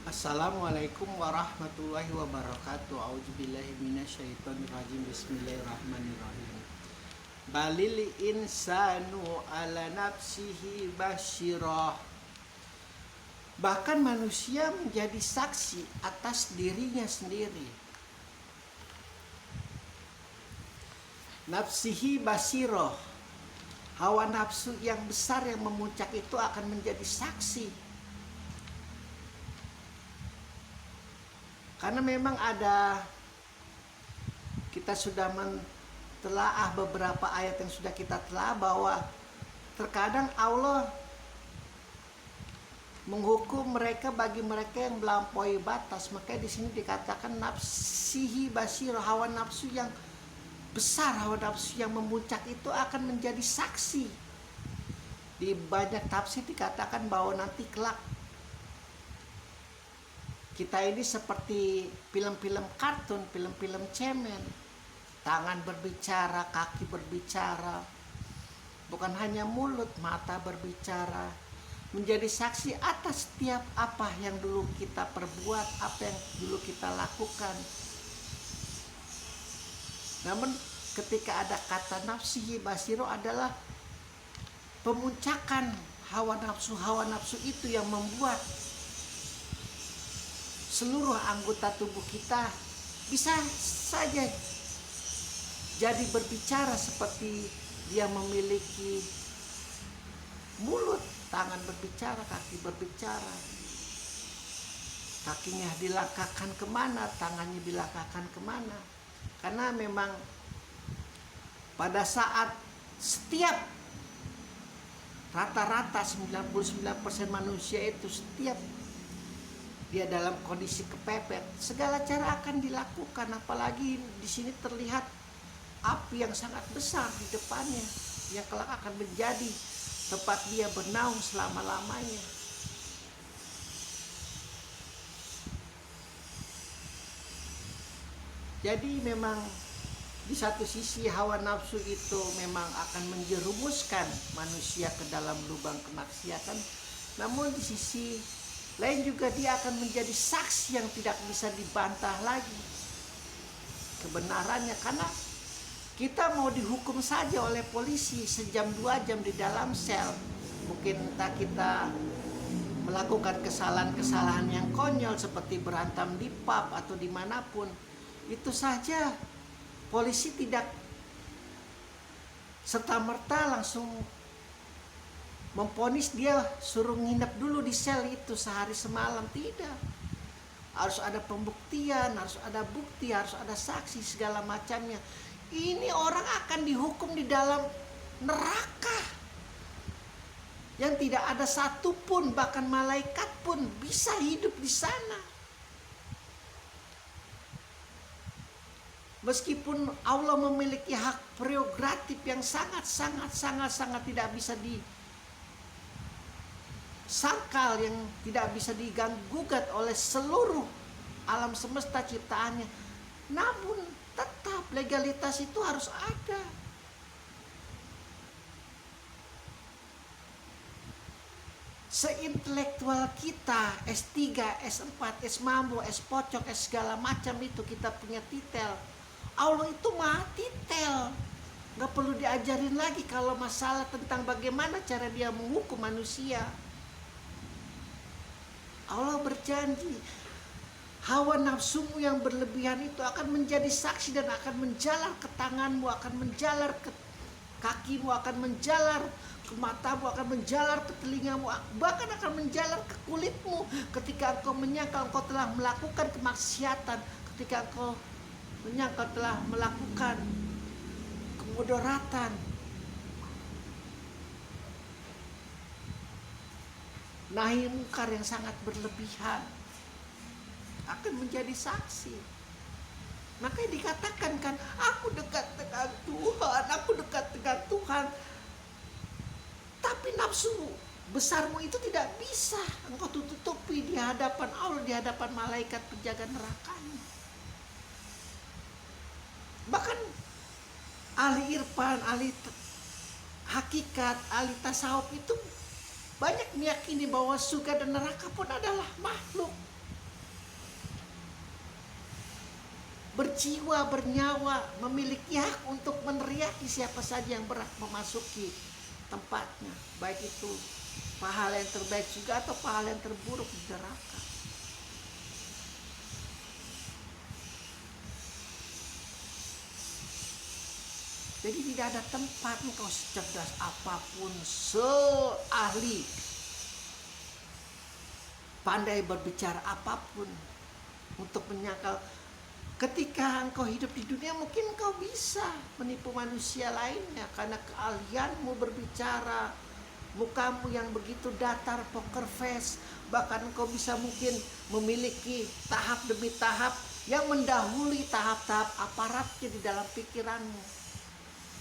Assalamualaikum warahmatullahi wabarakatuh. A'udzubillahi minasyaitonirrajim. Bismillahirrahmanirrahim. Balil insanu ala nafsihi basyirah. Bahkan manusia menjadi saksi atas dirinya sendiri. Nafsihi basyirah. Hawa nafsu yang besar yang memuncak itu akan menjadi saksi. Karena memang kita sudah mentelaah beberapa ayat yang sudah kita telah bahwa terkadang Allah menghukum mereka bagi mereka yang melampaui batas. Makanya di sini dikatakan nafsihi basyirah, hawa nafsu yang besar, hawa nafsu yang memuncak itu akan menjadi saksi. Di banyak tafsir dikatakan bahwa nanti kelak kita ini seperti film-film kartun, film-film cemen. Tangan berbicara, kaki berbicara. Bukan hanya mulut, mata berbicara. Menjadi saksi atas setiap apa yang dulu kita perbuat, apa yang dulu kita lakukan. Namun ketika ada kata nafsihi basyiro adalah pemuncakan hawa nafsu itu yang membuat seluruh anggota tubuh kita bisa saja jadi berbicara, seperti dia memiliki mulut, tangan berbicara, kaki berbicara. Kakinya dilangkahkan kemana, tangannya dilangkahkan kemana. Karena memang pada saat setiap rata-rata 99% manusia itu setiap dia dalam kondisi kepepet, segala cara akan dilakukan. Apalagi di sini terlihat api yang sangat besar di depannya, yang kelak akan menjadi tempat dia bernaung selama-lamanya. Jadi memang di satu sisi hawa nafsu itu memang akan menjerumuskan manusia ke dalam lubang kemaksiatan, namun di sisi lain juga dia akan menjadi saksi yang tidak bisa dibantah lagi kebenarannya. Karena kita mau dihukum saja oleh polisi sejam 2 jam di dalam sel, mungkin entah kita melakukan kesalahan-kesalahan yang konyol seperti berantem di pub atau dimanapun, itu saja polisi tidak serta-merta langsung memponis dia suruh nginep dulu di sel itu sehari semalam. Tidak, harus ada pembuktian, harus ada bukti, harus ada saksi segala macamnya. Ini orang akan dihukum di dalam neraka yang tidak ada satupun, bahkan malaikat pun bisa hidup di sana. Meskipun Allah memiliki hak prerogatif yang sangat tidak bisa disangkal, yang tidak bisa diganggu-gugat oleh seluruh alam semesta ciptaannya, namun tetap legalitas itu harus ada. Seintelektual kita, S3, S4, S mambo, S pocong, S segala macam itu kita punya titel. Allah itu maha titel, gak perlu diajarin lagi kalau masalah tentang bagaimana cara dia menghukum manusia. Allah berjanji hawa nafsumu yang berlebihan itu akan menjadi saksi dan akan menjalar ke tanganmu, akan menjalar ke kakimu, akan menjalar ke matamu, akan menjalar ke telingamu, bahkan akan menjalar ke kulitmu ketika engkau menyangka engkau telah melakukan kemaksiatan, ketika engkau menyangka telah melakukan kemudaratan. Nahi mungkar yang sangat berlebihan akan menjadi saksi. Makanya dikatakan kan, aku dekat dengan Tuhan, aku dekat dengan Tuhan. Tapi nafsu besarmu itu tidak bisa engkau tutupi di hadapan Allah, di hadapan malaikat penjaga nerakanya. Bahkan ahli irfan, ahli hakikat, ahli tasawuf itu banyak meyakini bahwa surga dan neraka pun adalah makhluk. berjiwa, bernyawa, memiliki hak untuk meneriaki siapa saja yang berhak memasuki tempatnya, baik itu pahala yang terbaik juga atau pahala yang terburuk di neraka. Jadi tidak ada tempat engkau secerdas apapun, seahli, pandai berbicara apapun untuk menyangkal. Ketika engkau hidup di dunia mungkin engkau bisa menipu manusia lainnya karena keahlianmu berbicara, mukamu yang begitu datar, poker face. Bahkan engkau bisa mungkin memiliki tahap demi tahap yang mendahului tahap-tahap aparatnya di dalam pikiranmu.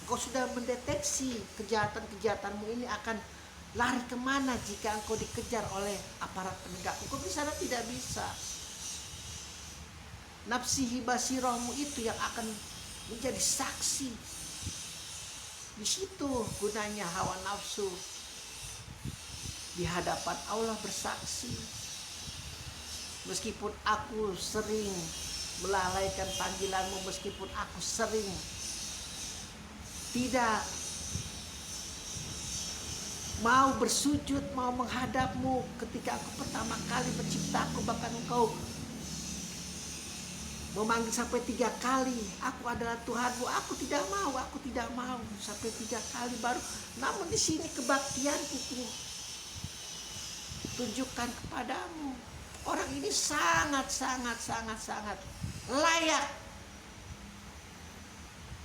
Engkau sudah mendeteksi kejahatan-kejahatanmu ini akan lari kemana jika engkau dikejar oleh aparat penegak hukum. Di sana tidak bisa. Nafsihi basirohmu itu yang akan menjadi saksi. Di situ gunanya hawa nafsu di hadapan Allah bersaksi. Meskipun aku sering melalaikan panggilanmu, meskipun aku sering tidak mau bersujud, mau menghadapmu ketika aku pertama kali menciptaku, bahkan engkau memanggil sampai 3 kali, aku adalah Tuhanmu, aku tidak mau, sampai 3 kali baru. Namun di sini kebaktianku tunjukkan kepadamu. Orang ini sangat layak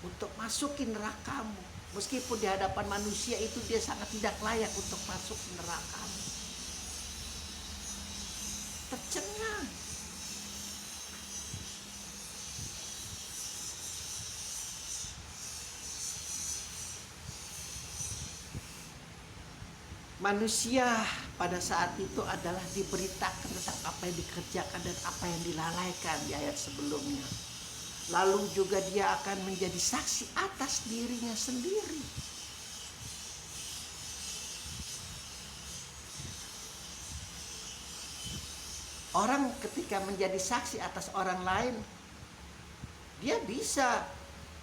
untuk masukin nerakamu. Meskipun di hadapan manusia itu dia sangat tidak layak untuk masuk ke nerakamu. Tercengang. Manusia pada saat itu adalah diberitakan tentang apa yang dikerjakan dan apa yang dilalaikan di ayat sebelumnya. Lalu juga dia akan menjadi saksi atas dirinya sendiri. Orang ketika menjadi saksi atas orang lain, dia bisa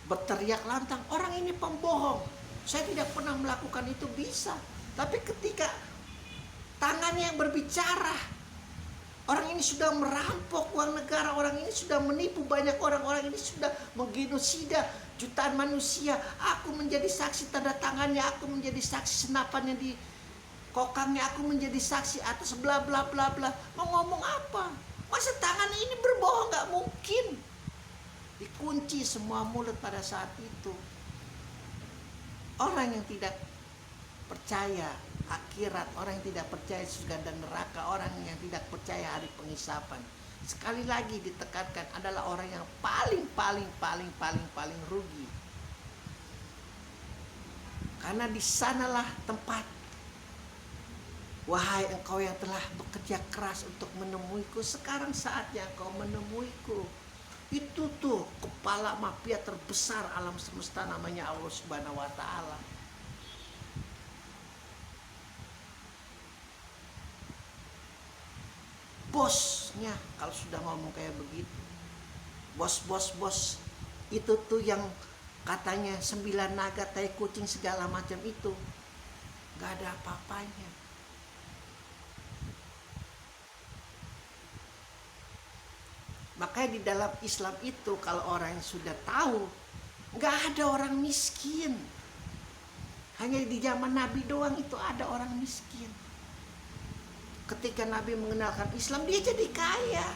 berteriak lantang, orang ini pembohong, saya tidak pernah melakukan itu, bisa. Tapi ketika tangannya yang berbicara, orang ini sudah merampok uang negara, orang ini sudah menipu banyak orang ini sudah menggenosida jutaan manusia. Aku menjadi saksi tanda tangannya, aku menjadi saksi senapannya di kokangnya, aku menjadi saksi atas bla bla bla bla. Mau ngomong apa? Masa tangan ini berbohong? Gak mungkin. Dikunci semua mulut pada saat itu. Orang yang tidak percaya akhirat, orang yang tidak percaya surga dan neraka, orang yang tidak percaya hari penghisapan, sekali lagi ditekankan, adalah orang yang paling rugi. Karena di sanalah tempat, wahai engkau yang telah bekerja keras untuk menemuiku, sekarang saatnya engkau menemuiku. Itu tuh kepala mafia terbesar alam semesta, namanya Allah Subhanahu wa Ta'ala. Bosnya kalau sudah ngomong kayak begitu, bos itu tuh yang katanya 9 naga, tai kucing segala macam itu, gak ada apa-apanya. Makanya di dalam Islam itu kalau orang yang sudah tahu, gak ada orang miskin. Hanya di zaman Nabi doang itu ada orang miskin. Ketika Nabi mengenalkan Islam, dia jadi kaya,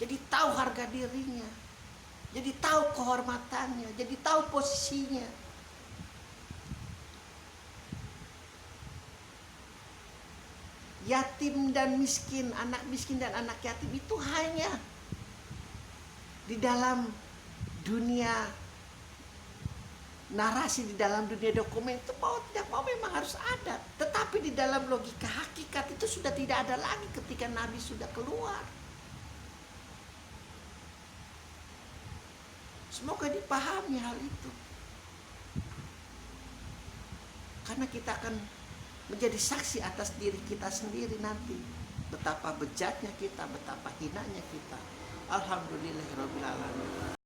jadi tahu harga dirinya, jadi tahu kehormatannya, jadi tahu posisinya. Yatim dan miskin, anak miskin dan anak yatim itu hanya di dalam dunia narasi, di dalam dunia dokumen itu mau tidak mau memang harus ada. Tetapi di dalam logika hakikat itu sudah tidak ada lagi ketika Nabi sudah keluar. Semoga dipahami hal itu. Karena kita akan menjadi saksi atas diri kita sendiri nanti. Betapa bejatnya kita, betapa hinanya kita. Alhamdulillahirrabbilalamin.